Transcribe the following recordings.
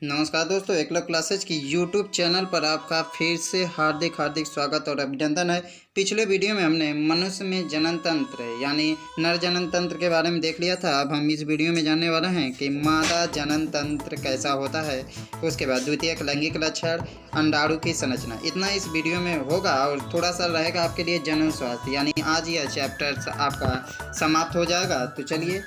नमस्कार दोस्तों, एकलव्य क्लासेज की यूट्यूब चैनल पर आपका फिर से हार्दिक स्वागत और अभिनंदन है। पिछले वीडियो में हमने मनुष्य में जनन तंत्र यानी नर जनन तंत्र के बारे में देख लिया था। अब हम इस वीडियो में जानने वाले हैं कि मादा जनन तंत्र कैसा होता है, उसके बाद द्वितीयक लैंगिक लक्षण, अंडाणु की संरचना, इतना इस वीडियो में होगा। और थोड़ा सा रहेगा आपके लिए जनन स्वास्थ्य, यानी आज यह चैप्टर आपका समाप्त हो जाएगा। तो चलिए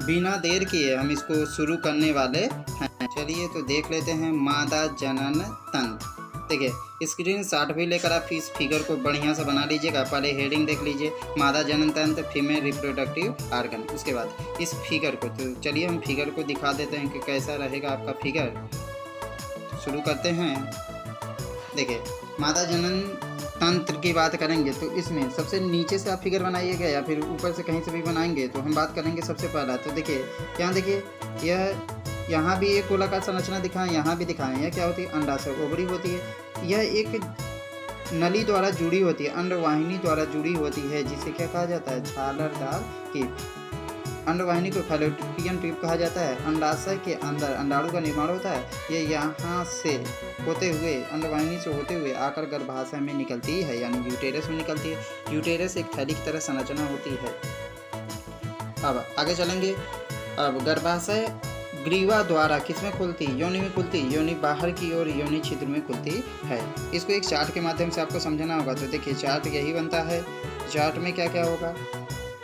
बिना देर किए हम इसको शुरू करने वाले हैं। चलिए तो देख लेते हैं मादा जनन तंत्र। देखिए स्क्रीन शॉट भी लेकर आप इस फिगर को बढ़िया से बना लीजिएगा। पहले हेडिंग देख लीजिए, मादा जनन तंत्र फीमेल रिप्रोडक्टिव आर्गन। उसके बाद इस फिगर को, तो चलिए हम फिगर को दिखा देते हैं कि कैसा रहेगा आपका फिगर। तो शुरू करते हैं। देखिए मादा जनन तंत्र की बात करेंगे तो इसमें सबसे नीचे से आप फिगर बनाइएगा या फिर ऊपर से कहीं से भी बनाएंगे। तो हम बात करेंगे सबसे पहला, तो देखिए यहाँ देखिए यह यहाँ भी एक गोलाकार संरचना दिखाएं, यहाँ भी दिखाएं। यह क्या होती है? अंडाशय, ओवरी होती है। यह एक नली द्वारा जुड़ी होती है, अंडवाहिनी द्वारा जुड़ी होती है, जिसे क्या कहा जाता है? झालरदार कीप। अंडवाहिनी को फैलोपियन ट्यूब कहा जाता है। अंडाशय के अंदर अंडाणु का निर्माण होता है। ये यहाँ से होते हुए, अंडवाहिनी से होते हुए आकर गर्भाशय में निकलती है, यानी यूटेरस में निकलती है। यूटेरस एक थैली की तरह संरचना होती है। अब आगे चलेंगे। अब गर्भाशय ग्रीवा द्वारा किसमें खुलती? योनि में खुलती। योनि बाहर की ओर योनि छिद्र में खुलती है। इसको एक चार्ट के माध्यम से आपको समझना होगा। तो देखिए चार्ट यही बनता है। चार्ट में क्या क्या होगा?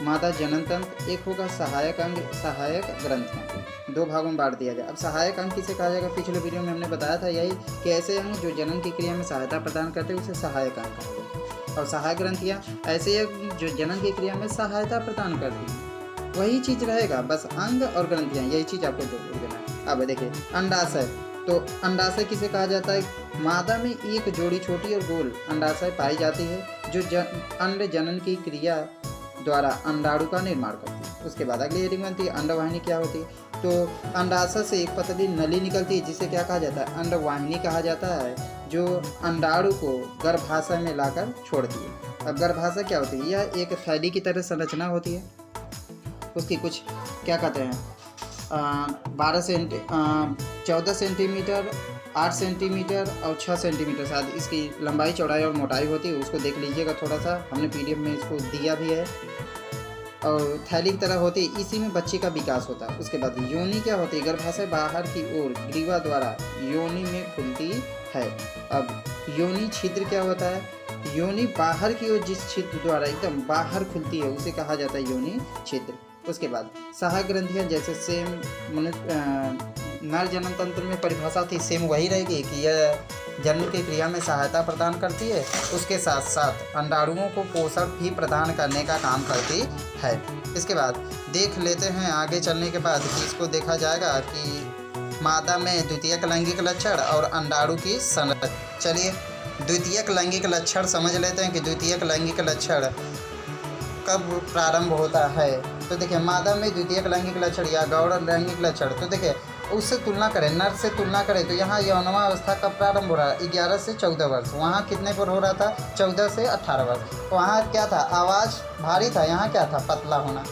मादा जनन तंत्र, एक होगा सहायक अंग, सहायक ग्रंथियां, दो भागों में बांट दिया गया। अब सहायक अंग किसे कहा जाएगा? पिछले वीडियो में हमने बताया था यही कि ऐसे अंग जो जनन की क्रिया में सहायता प्रदान करते हैं उसे सहायक अंग कहा जाएगा। और सहायक ग्रंथियां ऐसे अंग जो जनन की क्रिया में सहायता प्रदान करती हैं। वही चीज रहेगा, बस अंग और ग्रंथियां, यही चीज आपको जोड़ देना है। अब देखिए अंडाशय, तो अंडाशय किसे कहा जाता है? मादा में एक जोड़ी छोटी और गोल अंडाशय पाई जाती है जो अंड जनन की क्रिया द्वारा अंडाणु का निर्माण करती है। उसके बाद अगली हेडिंग बनती है अंडवाहिनी क्या होती है? तो अंडाशय से एक पतली नली निकलती है जिसे क्या कहा जाता है? अंडवाहिनी कहा जाता है, जो अंडाणु को गर्भाशय में लाकर छोड़ती है। अब गर्भाशय क्या होती है? यह एक थैली की तरह संरचना होती है। उसकी कुछ क्या कहते हैं 14 सेंटीमीटर, 8 सेंटीमीटर और 6 सेंटीमीटर शायद इसकी लंबाई, चौड़ाई और मोटाई होती है। उसको देख लीजिएगा थोड़ा सा, हमने पीडीएफ में इसको दिया भी है। और थैली की तरह होती है, इसी में बच्चे का विकास होता है। उसके बाद योनि क्या होती है? गर्भाशय बाहर की ओर ग्रीवा द्वारा योनि में खुलती है। अब योनि छिद्र क्या होता है? योनि बाहर की ओर जिस छिद्र द्वारा एकदम बाहर खुलती है उसे कहा जाता है योनि छिद्र। उसके बाद सहायक ग्रंथियां, जैसे सेम नर जनन तंत्र में परिभाषा थी, सेम वही रहेगी कि यह जनन की क्रिया में सहायता प्रदान करती है, उसके साथ साथ अंडाणुओं को पोषण भी प्रदान करने का काम करती है। इसके बाद देख लेते हैं आगे चलने के बाद कि इसको देखा जाएगा कि मादा में द्वितीयक लैंगिक लक्षण और अंडाणु की संरचना। चलिए द्वितीयक लैंगिक लक्षण समझ लेते हैं कि द्वितीयक लैंगिक लक्षण कब प्रारंभ होता है। तो देखिए मादा में द्वितीयक लैंगिक लक्षण या गौण लैंगिक लक्षण, तो देखिए उससे तुलना करें, नर से तुलना करें तो यहाँ यौनवा अवस्था कब प्रारंभ हो रहा है? 11 से 14 वर्ष। वहाँ कितने पर हो रहा था? 14 से 18 वर्ष। वहाँ क्या था? आवाज़ भारी था, यहाँ क्या था? पतला होना।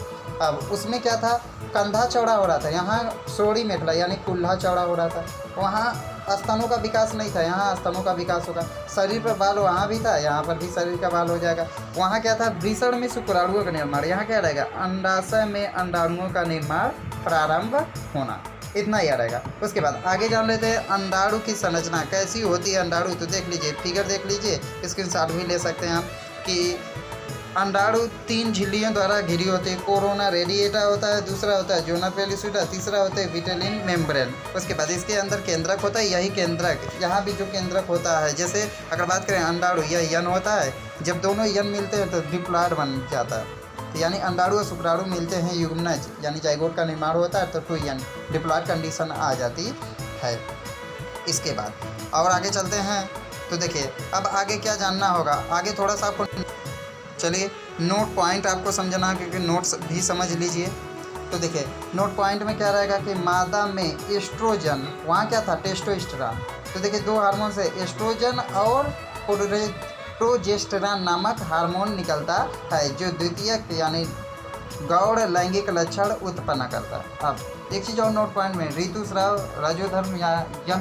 अब उसमें क्या था? कंधा चौड़ा हो रहा था, यहाँ सोड़ी मेखला यानी कुल्हा चौड़ा हो रहा था। वहाँ स्तनों का विकास नहीं था, यहाँ स्तनों का विकास होगा। शरीर पर बाल वहाँ भी था, यहाँ पर भी शरीर का बाल हो जाएगा। वहाँ क्या था? वृषण में शुक्राणुओं का निर्माण। यहाँ क्या रहेगा? अंडाशय में अंडाणुओं का निर्माण प्रारंभ होना। इतना ही रहेगा। उसके बाद आगे जान लेते हैं अंडाणु की संरचना कैसी होती है। अंडाणु तो देख लीजिए, फिगर देख लीजिए, स्क्रीनशॉट भी ले सकते हैं आप कि अंडाणु 3 झिल्लियों द्वारा घिरी होती है। कोरोना रेडिएटा होता है, दूसरा होता है जोना पेलिसुडा, तीसरा होता है विटेलिन मेम्ब्रेन। उसके बाद इसके अंदर केंद्रक होता है, यही केंद्रक यहाँ भी जो केंद्रक होता है, जैसे अगर बात करें अंडाणु, यह यन होता है। जब दोनों यन मिलते हैं तो डिप्लॉइड बन जाता है, यानी अंडाणु और शुक्राणु मिलते हैं, युग्मनज यानी जाइगोट का निर्माण होता है, तो 2 यन डिप्लॉइड कंडीशन आ जाती है। इसके बाद और आगे चलते हैं। तो देखिए अब आगे क्या जानना होगा, आगे थोड़ा सा आपको, चलिए नोट पॉइंट आपको समझना, क्योंकि नोट्स भी समझ लीजिए। तो देखिए नोट पॉइंट में क्या रहेगा कि मादा में एस्ट्रोजन, वहाँ क्या था? टेस्टोस्टेरोन। तो देखिए 2 हार्मोन से एस्ट्रोजन और प्रोजेस्टेरॉन नामक हार्मोन निकलता है, जो द्वितीयक यानी गौड़ लैंगिक लक्षण उत्पन्न करता है। अब एक चीज़ और नोट पॉइंट में, ऋतुस्राव, रजोधर्म या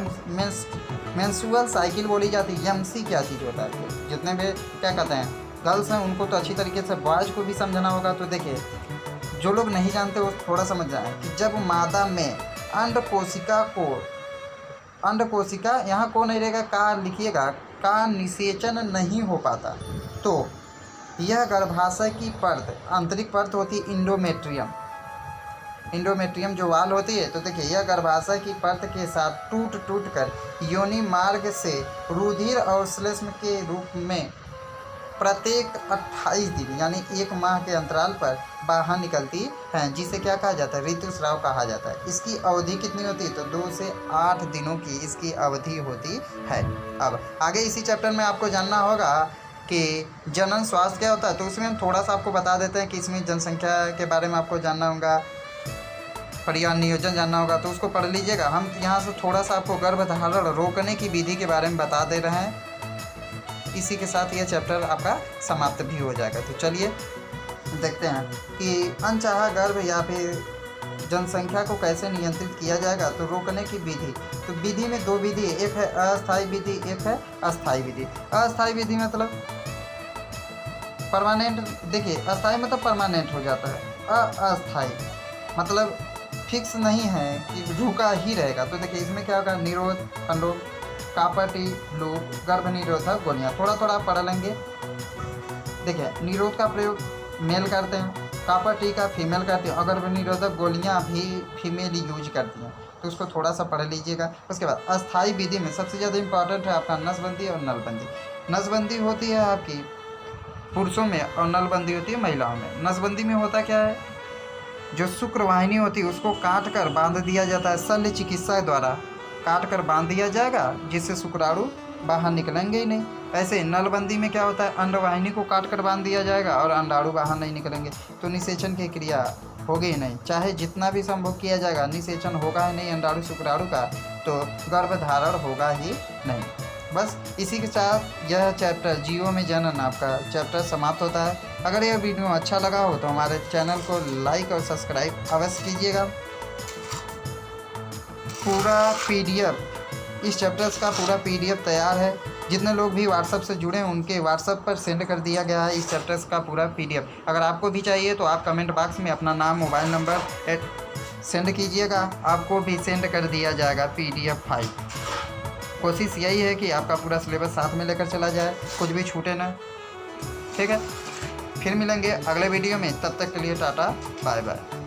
मेंस्ट्रुअल साइकिल बोली जाती है। यमसी क्या चीज़ होता है? जितने भी क्या कहते हैं गर्ल्स हैं उनको तो अच्छी तरीके से, बॉयज़ को भी समझना होगा। तो देखिए, जो लोग नहीं जानते वो थोड़ा समझ जाएं कि जब मादा में अंडकोशिका यहाँ को नहीं रहेगा, का लिखिएगा, का निषेचन नहीं हो पाता, तो यह गर्भाशय की परत, आंतरिक परत होती है इंडोमेट्रियम जो वाल होती है। तो देखिए, यह गर्भाशय की परत के साथ टूट कर योनि मार्ग से रुधिर और श्लेष्म के रूप में प्रत्येक 28 दिन यानी 1 माह के अंतराल पर बाहर निकलती हैं, जिसे क्या कहा जाता है? ऋतुस्राव कहा जाता है। इसकी अवधि कितनी होती है? तो 2 से 8 दिनों की इसकी अवधि होती है। अब आगे इसी चैप्टर में आपको जानना होगा कि जनन स्वास्थ्य क्या होता है। तो उसमें हम थोड़ा सा आपको बता देते हैं कि इसमें जनसंख्या के बारे में आपको जानना होगा, परिवार नियोजन जानना होगा, तो उसको पढ़ लीजिएगा। हम यहाँ से थोड़ा सा आपको गर्भधारण रोकने की विधि के बारे में बता दे रहे हैं। इसी के साथ यह चैप्टर आपका समाप्त भी हो जाएगा। तो चलिए देखते हैं कि अनचाहा गर्भ या फिर जनसंख्या को कैसे नियंत्रित किया जाएगा। तो रोकने की विधि, तो विधि में 2 विधि है, एक है अस्थायी विधि, एक है अस्थायी विधि। अस्थायी विधि मतलब परमानेंट, देखिए अस्थायी मतलब परमानेंट हो जाता है, अस्थायी मतलब फिक्स नहीं है कि रुका ही रहेगा। तो देखिए इसमें क्या होगा? निरोध खंडो, कापटी लूप, गर्भ निरोधक गोलियाँ, थोड़ा थोड़ा पढ़ लेंगे। देखिए निरोध का प्रयोग मेल करते हैं, कापटी का फीमेल करते हैं, और गर्भ निरोधक गोलियाँ भी फीमेल यूज करती हैं, तो उसको थोड़ा सा पढ़ लीजिएगा। उसके बाद अस्थायी विधि में सबसे ज़्यादा इंपॉर्टेंट है आपका नसबंदी और नलबंदी। नसबंदी होती है आपकी पुरुषों में और नलबंदी होती है महिलाओं में। नसबंदी में होता क्या है? जो शुक्रवाहिनी होती है उसको काट कर बांध दिया जाता है, शल्य चिकित्सा द्वारा काट कर बांध दिया जाएगा, जिससे शुक्राणु बाहर निकलेंगे ही नहीं। ऐसे नलबंदी में क्या होता है? अंडवाहिनी को काट कर बांध दिया जाएगा और अंडाणु बाहर नहीं निकलेंगे, तो निषेचन की क्रिया होगी ही नहीं। चाहे जितना भी संभव किया जाएगा, निषेचन होगा ही नहीं अंडाणु शुक्राणु का, तो गर्भधारण होगा ही नहीं। बस इसी के साथ यह चैप्टर जीवों में जनन आपका चैप्टर समाप्त होता है। अगर यह वीडियो अच्छा लगा हो तो हमारे चैनल को लाइक और सब्सक्राइब अवश्य कीजिएगा। पूरा PDF, इस चैप्टर्स का पूरा PDF तैयार है। जितने लोग भी व्हाट्सएप से जुड़े हैं उनके व्हाट्सएप पर सेंड कर दिया गया है इस चैप्टर्स का पूरा PDF। अगर आपको भी चाहिए तो आप कमेंट बॉक्स में अपना नाम, मोबाइल नंबर सेंड कीजिएगा, आपको भी सेंड कर दिया जाएगा PDF फाइल। कोशिश यही है कि आपका पूरा सिलेबस साथ में लेकर चला जाए, कुछ भी छूटे ना। ठीक है, फिर मिलेंगे अगले वीडियो में, तब तक के लिए टाटा बाय बाय।